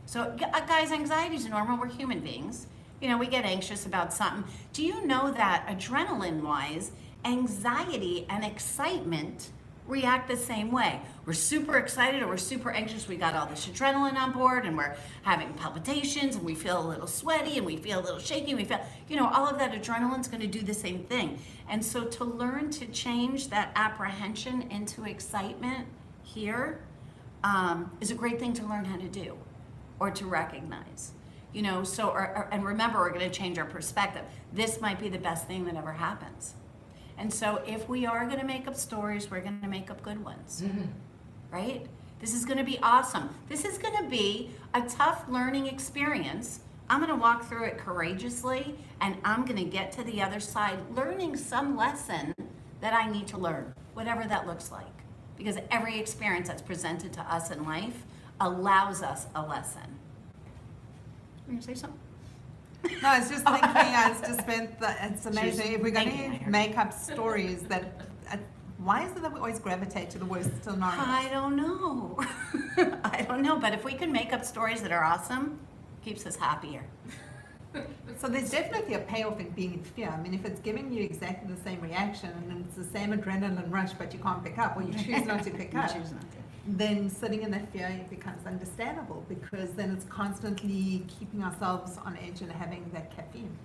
So guys, anxiety is normal. We're human beings. We get anxious about something. Do you know that adrenaline-wise, anxiety and excitement react the same way? We're super excited or we're super anxious. We got all this adrenaline on board and we're having palpitations and we feel a little sweaty and we feel a little shaky. We feel, all of that adrenaline's going to do the same thing. And so to learn to change that apprehension into excitement here is a great thing to learn how to do or to recognize. And remember, we're going to change our perspective. This might be the best thing that ever happens. And so if we are going to make up stories, we're going to make up good ones, right? This is going to be awesome. This is going to be a tough learning experience. I'm going to walk through it courageously, and I'm going to get to the other side learning some lesson that I need to learn, whatever that looks like. Because every experience that's presented to us in life allows us a lesson. You going to say something? No, I was just thinking, it's amazing. If we're going to make up stories why is it that we always gravitate to the worst scenarios? I don't know. I don't know, but if we can make up stories that are awesome, it keeps us happier. So there's definitely a payoff in being in fear. I mean, if it's giving you exactly the same reaction and it's the same adrenaline rush, but you can't pick up or you choose not to pick up, then sitting in that fear becomes understandable because then it's constantly keeping ourselves on edge and having that caffeine.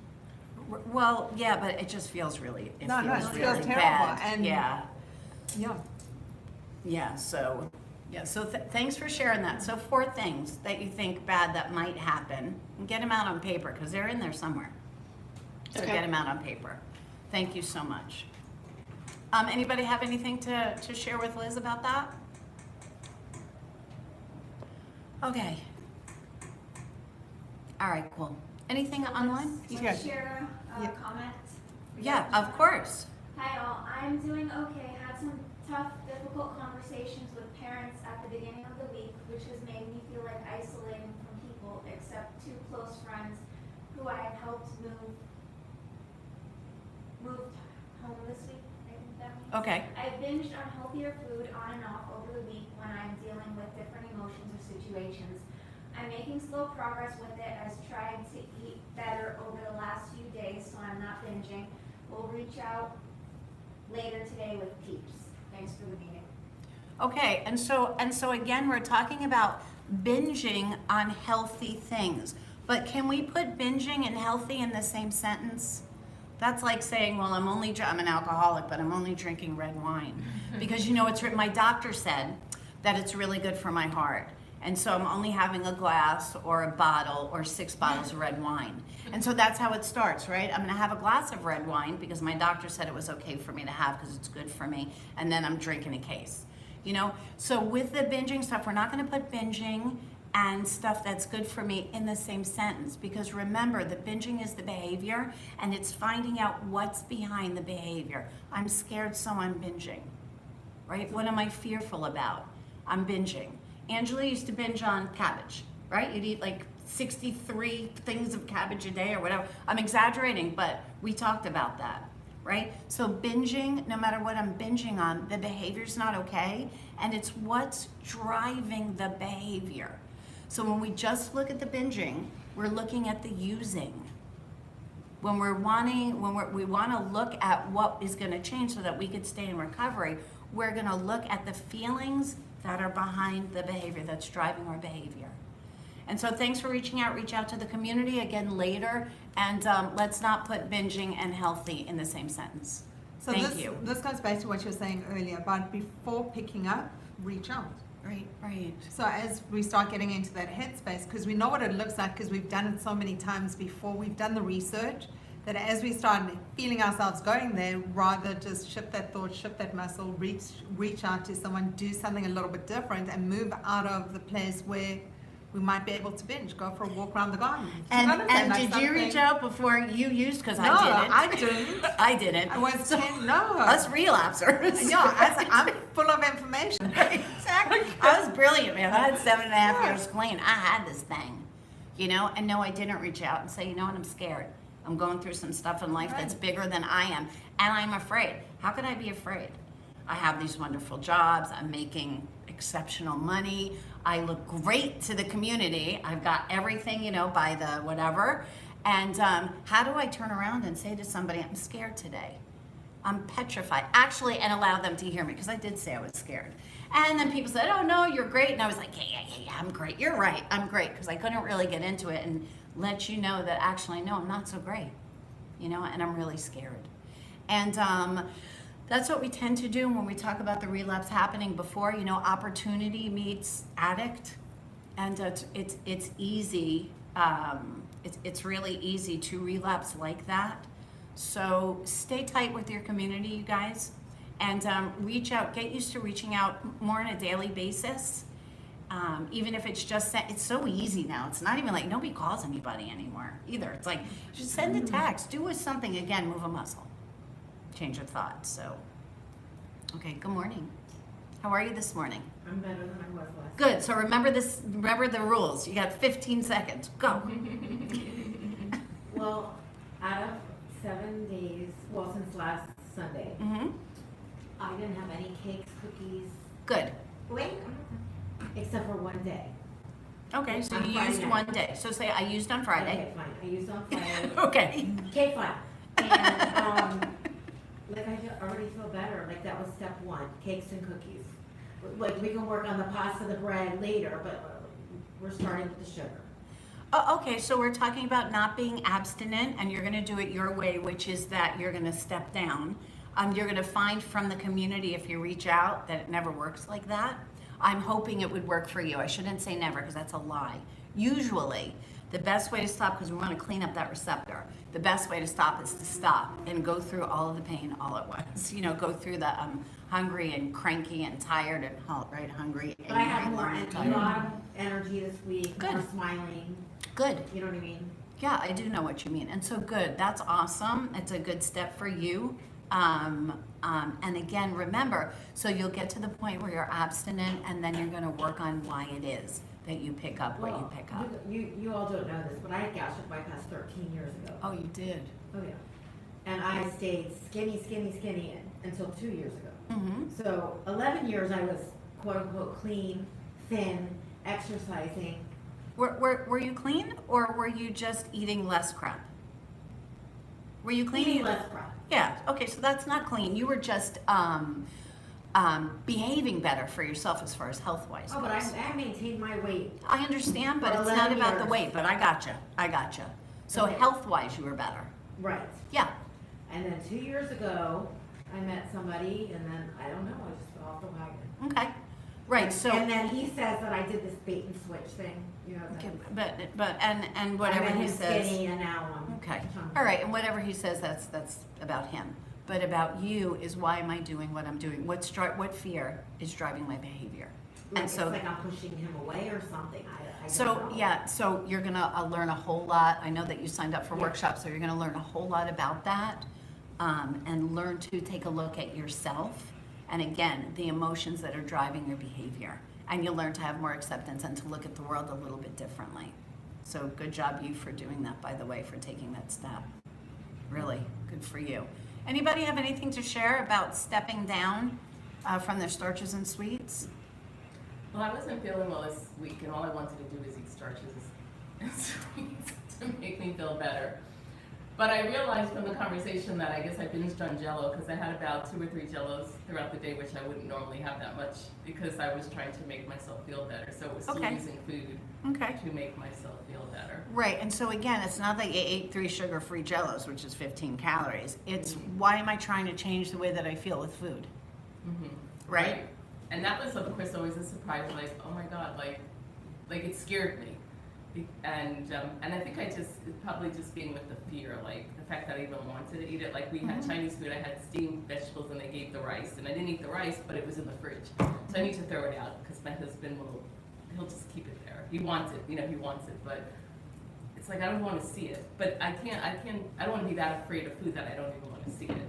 Well, yeah, but it just feels really, it feels terrible. bad. And So thanks for sharing that. So 4 things that you think bad that might happen, and get them out on paper because they're in there somewhere. So Okay. get them out on paper. Thank you so much. Anybody have anything to share with Liz about that? Okay. All right, cool. Anything online? Let's share a Yeah. comment. Yeah, of course. Hi all, I'm doing okay. Had some tough, difficult conversations with parents at the beginning of the week, which has made me feel like isolating from people, except 2 close friends who I have helped moved home this week. I think that means. Okay. I binged on healthier food on and off over the week when I'm dealing with different emotions or situations. I'm making slow progress with it as trying to eat better over the last few days so I'm not binging. We'll reach out later today with peeps. Thanks for the meeting. Okay, and so again, we're talking about binging on healthy things. But can we put binging and healthy in the same sentence? That's like saying, well, I'm an alcoholic, but I'm only drinking red wine. Because my doctor said that it's really good for my heart. And so I'm only having a glass or a bottle or 6 bottles of red wine. And so that's how it starts, right? I'm gonna have a glass of red wine because my doctor said it was okay for me to have because it's good for me. And then I'm drinking a case, So with the binging stuff, we're not gonna put binging and stuff that's good for me in the same sentence because remember, the binging is the behavior and it's finding out what's behind the behavior. I'm scared, so I'm binging, right? What am I fearful about? I'm binging. Angela used to binge on cabbage, right? You'd eat like 63 things of cabbage a day or whatever. I'm exaggerating, but we talked about that, right? So binging, no matter what I'm binging on, the behavior's not okay, and it's what's driving the behavior. So when we just look at the binging, we're looking at the using. When we want to look at what is going to change so that we could stay in recovery, we're going to look at the feelings that are behind the behavior that's driving our behavior. And so thanks for reaching out. Reach out to the community again later, and let's not put binging and healthy in the same sentence. So Thank you. This goes back to what you were saying earlier about before picking up, reach out. Right. So as we start getting into that headspace, because we know what it looks like, because we've done it so many times before, we've done the research, that as we start feeling ourselves going there, rather just shift that thought, shift that muscle, reach out to someone, do something a little bit different, and move out of the place where we might be able to binge, go for a walk around the garden. And Like did you reach something- out before you used? Because No, I I didn't. I didn't. I was So, 10, no. us relapsers. Yeah, I'm full of information. Exactly. I was brilliant, man. I had 7.5 years clean. I had this thing, you know. And no, I didn't reach out and say, you know what, I'm scared. I'm going through some stuff in life that's bigger than I am, and I'm afraid. How could I be afraid? I have these wonderful jobs. I'm making exceptional money. I look great to the community. I've got everything, you know, by the whatever. And how do I turn around and say to somebody, I'm scared today? I'm petrified, actually, and allow them to hear me, because I did say I was scared. And then people said, oh no, you're great. And I was like, yeah, I'm great. You're right, I'm great. Because I couldn't really get into it and let you know that actually, no, I'm not so great. You know, and I'm really scared. And that's what we tend to do when we talk about the relapse happening before, you know, opportunity meets addict. And it's easy, it's really easy to relapse like that. So stay tight with your community, you guys, and reach out, get used to reaching out more on a daily basis. Even if it's just, it's so easy now. It's not even like nobody calls anybody anymore either. It's like, just send a text, do something, again, move a muscle, change your thoughts. So, okay, good morning. How are you this morning? I'm better than I was last. Good, so remember the rules. You got 15 seconds, go. Well, out of 7 days, well, since last Sunday, Mm-hmm. I didn't have any cakes, cookies, Good. wait, except for one day. Okay, so On you Friday used night. one day. So say I used on Friday. Okay, fine. I used on Friday. Okay. Okay, fine. And, like, I already feel better. Like, that was step one, cakes and cookies. Like, we can work on the pasta, the bread later, but we're starting with the sugar. Oh, okay, so we're talking about not being abstinent, and you're gonna do it your way, which is that you're gonna step down. You're gonna find from the community, if you reach out, that it never works like that. I'm hoping it would work for you. I shouldn't say never, because that's a lie. Usually, the best way to stop, because we wanna clean up that receptor, the best way to stop is to stop and go through all of the pain all at once. You know, go through the hungry and cranky and tired and right, hungry. But I have more, angry, a tired. lot of energy this week, more Good. smiling, Good. you know what I mean? Yeah, I do know what you mean. And so good. That's awesome. It's a good step for you. And again, remember, so you'll get to the point where you're abstinent, and then you're going to work on why it is that you pick up what you pick up. You all don't know this, but I had gastric bypass 13 years ago. Oh, you did. Oh, yeah. And I stayed skinny until 2 years ago. Mm-hmm. So 11 years I was quote unquote clean, thin, exercising. Were you clean, or were you just eating less crap? Were you clean? Eating less crap. Yeah. Okay, so that's not clean. You were just behaving better for yourself as far as health-wise Oh, but goes. I maintained my weight. I understand, but For it's not 11 about the years. weight, but I gotcha. So Okay. health-wise, you were better. Right. Yeah. And then 2 years ago, I met somebody, and then, I don't know, I just fell off the wagon. Okay. Right, so, And then he says that I did this bait and switch thing, you know. okay, that- but, and whatever I met he him says. skinny, and now I'm Okay, chunky. all right, and whatever he says, that's about him. But about you is, why am I doing what I'm doing? What fear is driving my behavior? Like, And so, it's like I'm pushing him away or something, I don't so, know. yeah, so you're gonna learn a whole lot. I know that you signed up for Yeah. workshops, so you're gonna learn a whole lot about that. And learn to take a look at yourself, and again, the emotions that are driving your behavior. And you'll learn to have more acceptance and to look at the world a little bit differently. So good job you for doing that, by the way, for taking that step. Really, good for you. Anybody have anything to share about stepping down from their starches and sweets? Well, I wasn't feeling well this week, and all I wanted to do was eat starches and sweets to make me feel better. But I realized from the conversation that I guess I binged on Jell-O, because I had about 2 or 3 Jell-Os throughout the day, which I wouldn't normally have that much, because I was trying to make myself feel better. So it was still Okay. using food Okay. to make myself feel better. Right, and so again, it's not that you ate 3 sugar-free Jell-Os, which is 15 calories. It's, why am I trying to change the way that I feel with food? Mm-hmm. Right? and that was of course always a surprise, like, oh my God, like it scared me. And I think it's probably just being with the fear, like the fact that I even wanted to eat it. Like we had Chinese food, I had steamed vegetables and they gave the rice, and I didn't eat the rice, but it was in the fridge. So I need to throw it out because my husband he'll just keep it there. He wants it, he wants it, but it's like I don't want to see it. But I don't want to be that afraid of food that I don't even want to see it.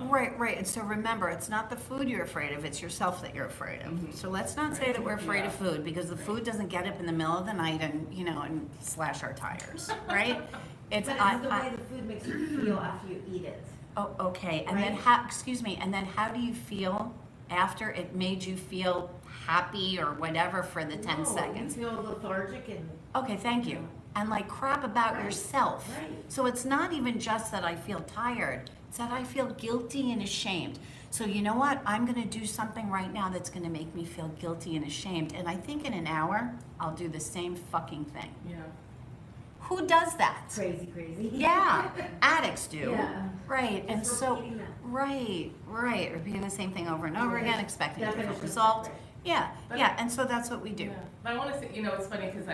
Right. And so remember, it's not the food you're afraid of, it's yourself that you're afraid of. So let's not say that we're afraid of food, because the food doesn't get up in the middle of the night and slash our tires, right? It's But it's the way the food makes you feel after you eat it. Oh, okay. And then Right. and then how do you feel after it made you feel happy or whatever for the 10 seconds? You feel lethargic and. Okay, thank you. And like crap about Right, yourself. right. So it's not even just that I feel tired, it's that I feel guilty and ashamed. So you know what? I'm gonna do something right now that's gonna make me feel guilty and ashamed. And I think in an hour, I'll do the same fucking thing. Yeah. Who does that? Crazy. Yeah, addicts do. Yeah. Right, and Just so, repeating that. right, repeating the same thing over and over Right. again, expecting a different Definition, result. right. Yeah, and so that's what we do. Yeah. But I want to say, it's funny because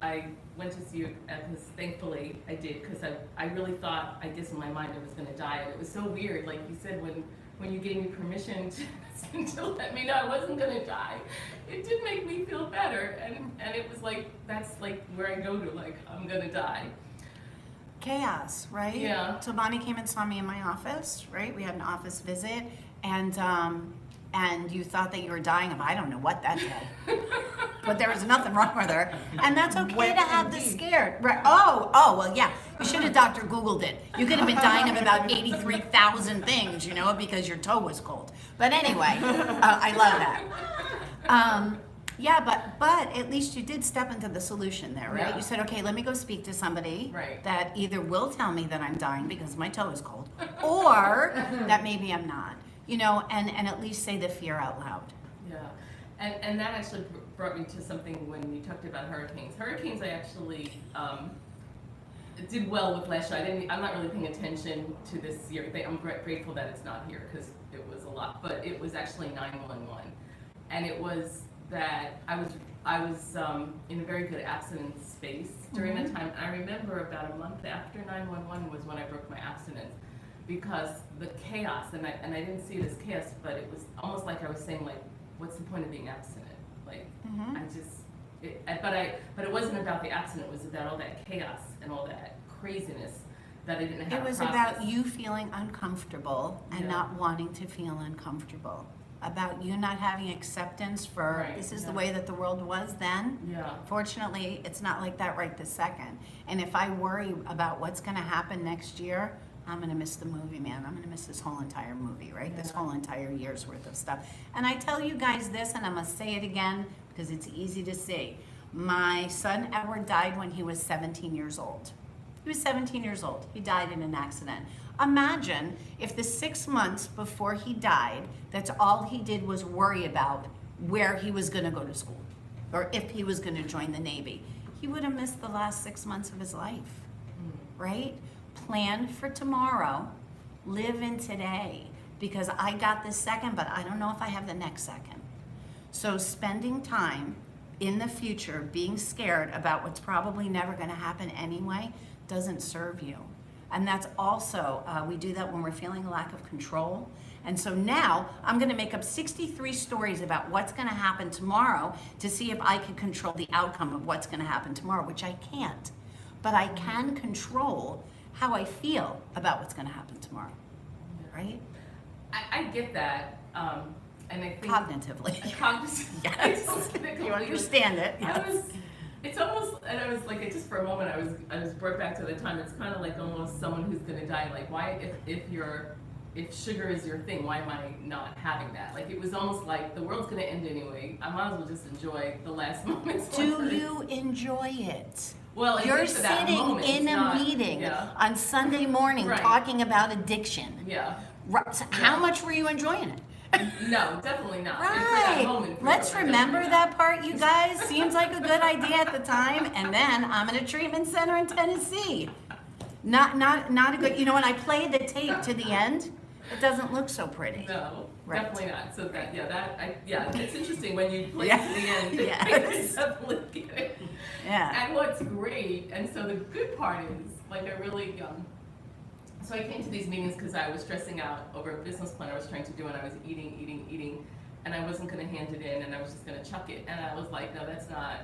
I went to see you, because thankfully I did, because I really thought, I guess in my mind I was going to die, and it was so weird, like you said, when you gave me permission to let me know I wasn't going to die, it did make me feel better, and it was like, that's like where I go to, like, I'm going to die. Chaos, right? Yeah. So Bonnie came and saw me in my office, right? We had an office visit, and you thought that you were dying of I don't know what that day. But there was nothing wrong with her. And that's okay to have the scared. Right. Oh, well, yeah. You should have Dr. Googled it. You could have been dying of about 83,000 things, because your toe was cold. But anyway, I love that. Yeah, but at least you did step into the solution there, right? Yeah. You said, okay, let me go speak to somebody Right. that either will tell me that I'm dying because my toe is cold, or that maybe I'm not, and at least say the fear out loud. Yeah, and that actually brought me to something when you talked about hurricanes. Hurricanes, I actually did well with last year. I'm not really paying attention to this year. I'm grateful that it's not here because it was a lot. But it was actually 911, and it was that I was in a very good abstinence space during that time. And I remember about a month after 911 was when I broke my abstinence, because the chaos, and I didn't see it as chaos, but it was almost like I was saying, like, what's the point of being abstinent? Like, but it wasn't about the abstinent, it was about all that chaos and all that craziness that I didn't have. It was about you feeling uncomfortable and Yeah. not wanting to feel uncomfortable. About you not having acceptance for Right, this is yeah. the way that the world was then. Yeah. Fortunately, it's not like that right this second. And if I worry about what's going to happen next year, I'm going to miss the movie, man. I'm going to miss this whole entire movie, right? This Yeah. whole entire year's worth of stuff. And I tell you guys this, and I'm going to say it again because it's easy to see. My son Edward died when he was 17 years old. He was 17 years old. He died in an accident. Imagine if the 6 months before he died, that's all he did was worry about where he was going to go to school or if he was going to join the Navy. He would have missed the last 6 months of his life, right? Plan for tomorrow, live in today, because I got this second, but I don't know if I have the next second. So spending time in the future being scared about what's probably never going to happen anyway doesn't serve you. And that's also, we do that when we're feeling a lack of control. And so now I'm going to make up 63 stories about what's going to happen tomorrow to see if I can control the outcome of what's going to happen tomorrow, which I can't. But I can control how I feel about what's going to happen tomorrow, right? I get that, and I think Cognitively. Cognitively. Yes. You understand it. Yes. It's almost, and I was like, just for a moment, I was brought back to the time. It's kind of like almost someone who's going to die. Like, why, if sugar is your thing, why am I not having that? Like, it was almost like the world's going to end anyway. I might as well just enjoy the last moments. Do you enjoy it? Well, You're for that sitting moment, in it's a not- meeting Yeah. on Sunday morning Right. talking about addiction. Yeah. Right. So how much were you enjoying it? No, definitely not. And for that Right. moment, Let's definitely remember not. that part, you guys. Seems like a good idea at the time. And then I'm in a treatment center in Tennessee. Not a good. When I played the tape to the end, It doesn't look so pretty. No, Right. definitely not. So it's interesting when you play Yeah. to the end. Yes. I definitely get it. Yeah. And what's great, and so the good part is, like, I really, so I came to these meetings because I was stressing out over a business plan I was trying to do, and I was eating, and I wasn't going to hand it in, and I was just going to chuck it. And I was like, no, that's not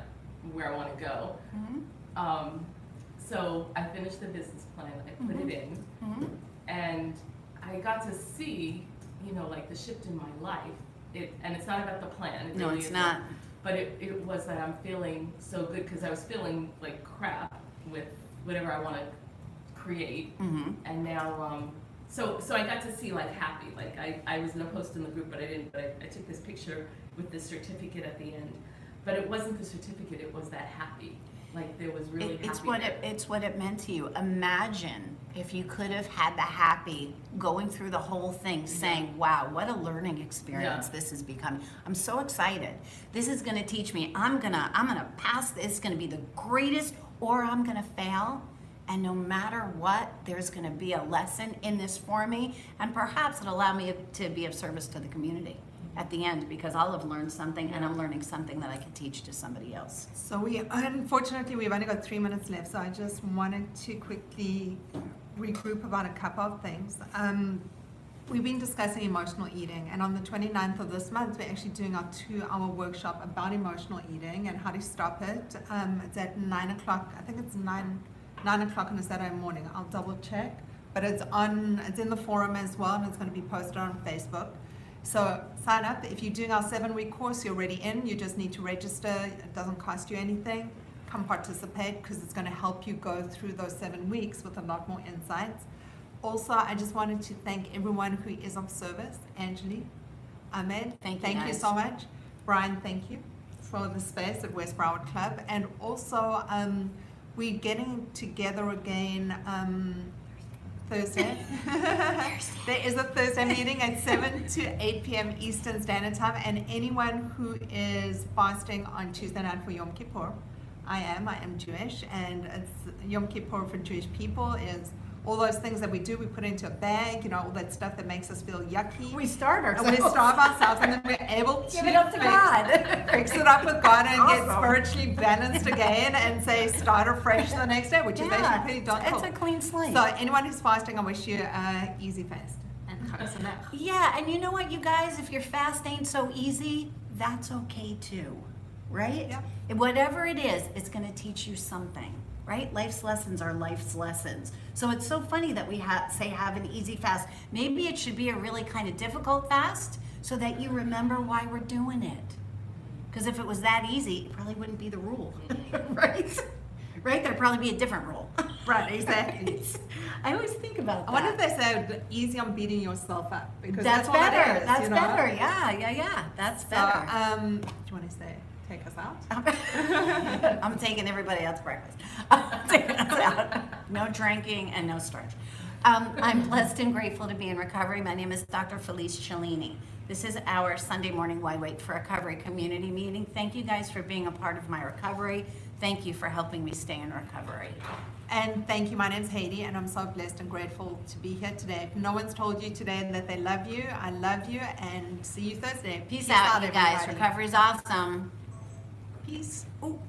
where I want to go. Mm-hmm. So I finished the business plan, I put it in, Mm-hmm. and I got to see, like the shift in my life. And it's not about the plan. It No, really it's isn't. not. But it was that I'm feeling so good because I was feeling like crap with whatever I want to create. Mm-hmm. And now, so I got to see like happy. Like I was gonna post in the group, but I didn't. But I took this picture with the certificate at the end. But it wasn't the certificate. It was that happy. Like there was really happy. It's what it meant to you. Imagine if you could have had the happy going through the whole thing, saying, "Wow, what a learning experience this is becoming." I'm so excited. This is going to teach me. I'm gonna pass this. It's going to be the greatest, or I'm going to fail. And no matter what, there's going to be a lesson in this for me, and perhaps it'll allow me to be of service to the community at the end, because I'll have learned something, and I'm learning something that I can teach to somebody else. So unfortunately, we've only got 3 minutes left, so I just wanted to quickly regroup about a couple of things. We've been discussing emotional eating, and on the 29th of this month, we're actually doing our 2-hour workshop about emotional eating and how to stop it. It's at 9 o'clock. I think it's 9 o'clock on a Saturday morning. I'll double check, but it's in the forum as well, and it's going to be posted on Facebook. So sign up. If you're doing our 7-week course, you're already in. You just need to register. It doesn't cost you anything. Come participate, because it's going to help you go through those 7 weeks with a lot more insights. Also, I just wanted to thank everyone who is of service. Angeli, Ahmed, Thank you, thank you guys. so much. Brian, thank you for the space at West Broward Club. And also, we're getting together again Thursday. There is a Thursday meeting at 7 to 8 p.m. Eastern Standard Time, and anyone who is fasting on Tuesday night for Yom Kippur, I am Jewish, and it's Yom Kippur for Jewish people is all those things that we do, we put into a bag, all that stuff that makes us feel yucky. We start And ourselves. we starve ourselves, and then we're able to Give it up to God. fix it up with God and get Awesome. spiritually balanced again, and say start afresh the next day, which is actually pretty darn cool. It's a clean slate. So anyone who's fasting, I wish you an easy fast. And Chag Sameach. Yeah, and you know what, you guys, if your fast ain't so easy, that's okay too, right? Yep. And whatever it is, it's going to teach you something, right? Life's lessons are life's lessons. So it's so funny that we say have an easy fast. Maybe it should be a really kind of difficult fast so that you remember why we're doing it. Because if it was that easy, it probably wouldn't be the rule, right? Right? There'd probably be a different rule. Right, exactly. I always think about that. I wonder if they say easy on beating yourself up, because That's that's, what better. it is, That's you know? better. Yeah. That's So, better. do you want to say take us out? I'm taking everybody out to breakfast. I'm taking us out. No drinking and no starch. I'm blessed and grateful to be in recovery. My name is Dr. Felice Cellini. This is our Sunday morning Why Wait for Recovery community meeting. Thank you guys for being a part of my recovery. Thank you for helping me stay in recovery. And thank you. My name's Heidi, and I'm so blessed and grateful to be here today. If no one's told you today that they love you, I love you, and see you Thursday. Peace out, you guys. everybody. Recovery's awesome. Peace. Ooh.